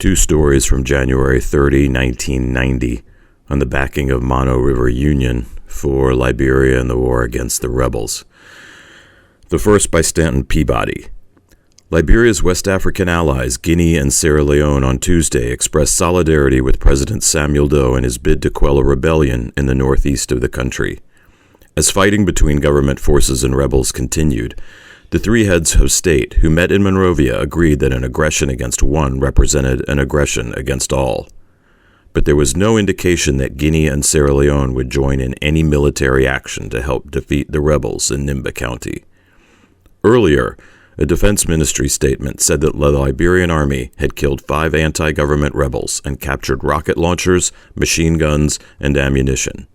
Two stories from January 30, 1990, on the backing of Mano River Union for Liberia and the war against the rebels. The first by Stanton Peabody. Liberia's West African allies, Guinea and Sierra Leone, on Tuesday expressed solidarity with President Samuel Doe in his bid to quell a rebellion in the northeast of the country. As fighting between government forces and rebels continued, the three heads of state who met in Monrovia agreed that an aggression against one represented an aggression against all. But there was no indication that Guinea and Sierra Leone would join in any military action to help defeat the rebels in Nimba County. Earlier, a Defense Ministry statement said that the Liberian army had killed 5 anti-government rebels and captured rocket launchers, machine guns, and ammunition.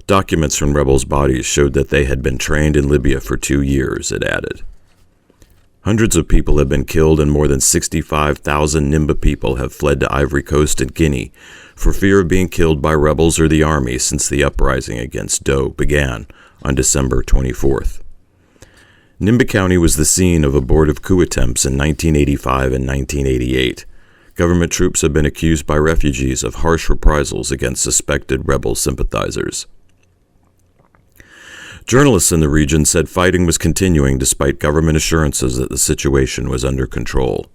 Documents from rebels' bodies showed that they had been trained in Libya for 2 years, it added. Hundreds of people have been killed and more than 65,000 Nimba people have fled to Ivory Coast and Guinea for fear of being killed by rebels or the army since the uprising against Doe began on December 24th. Nimba County was the scene of abortive coup attempts in 1985 and 1988. Government troops have been accused by refugees of harsh reprisals against suspected rebel sympathizers. Journalists in the region said fighting was continuing despite government assurances that the situation was under control.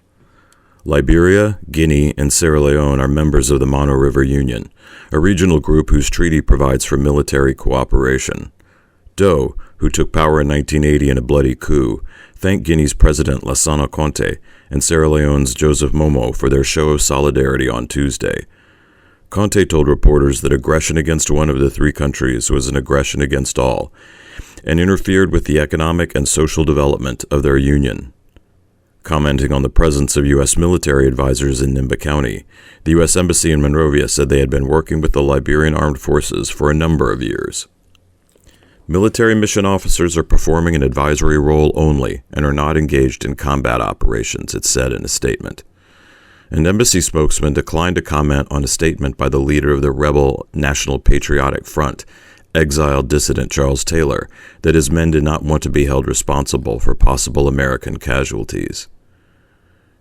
Liberia, Guinea, and Sierra Leone are members of the Mano River Union, a regional group whose treaty provides for military cooperation. Doe, who took power in 1980 in a bloody coup, thanked Guinea's President Lassana Conte and Sierra Leone's Joseph Momoh for their show of solidarity on Tuesday. Conte told reporters that aggression against one of the three countries was an aggression against all, and interfered with the economic and social development of their union. Commenting on the presence of U.S. military advisors in Nimba County, the U.S. Embassy in Monrovia said they had been working with the Liberian Armed Forces for a number of years. Military mission officers are performing an advisory role only and are not engaged in combat operations, it said in a statement. An embassy spokesman declined to comment on a statement by the leader of the rebel National Patriotic Front, exiled dissident Charles Taylor, that his men did not want to be held responsible for possible American casualties.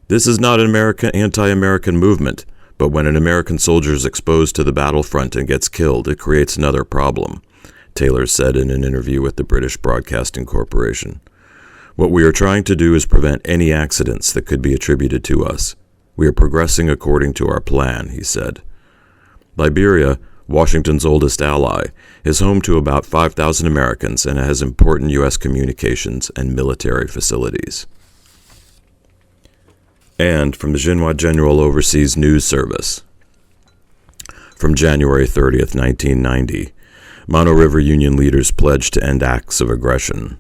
This is not an anti-American movement, but when an American soldier is exposed to the battlefront and gets killed, it creates another problem, Taylor said in an interview with the British Broadcasting Corporation. What we are trying to do is prevent any accidents that could be attributed to us. We are progressing according to our plan, he said. Liberia, Washington's oldest ally, is home to about 5,000 Americans and has important U.S. communications and military facilities. And from the Xinhua General Overseas News Service, from January 30th, 1990, Mano River Union leaders pledged to end acts of aggression.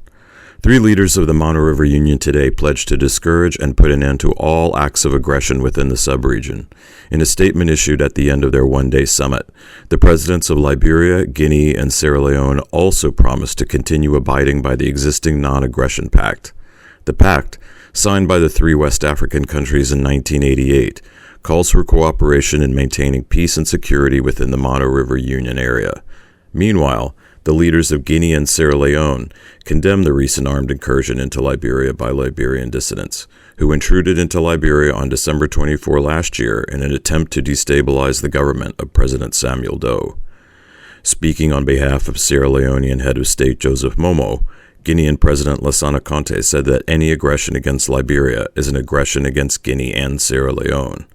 3 leaders of the Mano River Union today pledged to discourage and put an end to all acts of aggression within the subregion. In a statement issued at the end of their one-day summit, the presidents of Liberia, Guinea, and Sierra Leone also promised to continue abiding by the existing non-aggression pact. The pact, signed by the 3 West African countries in 1988, calls for cooperation in maintaining peace and security within the Mano River Union area. Meanwhile, the leaders of Guinea and Sierra Leone condemned the recent armed incursion into Liberia by Liberian dissidents, who intruded into Liberia on December 24 last year in an attempt to destabilize the government of President Samuel Doe. Speaking on behalf of Sierra Leonean head of state Joseph Momoh, Guinean President Lassana Conte said that any aggression against Liberia is an aggression against Guinea and Sierra Leone.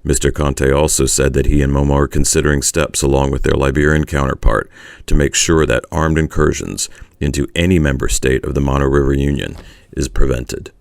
Mr. Conte also said that he and Momoh are considering steps along with their Liberian counterpart to make sure that armed incursions into any member state of the Mano River Union is prevented.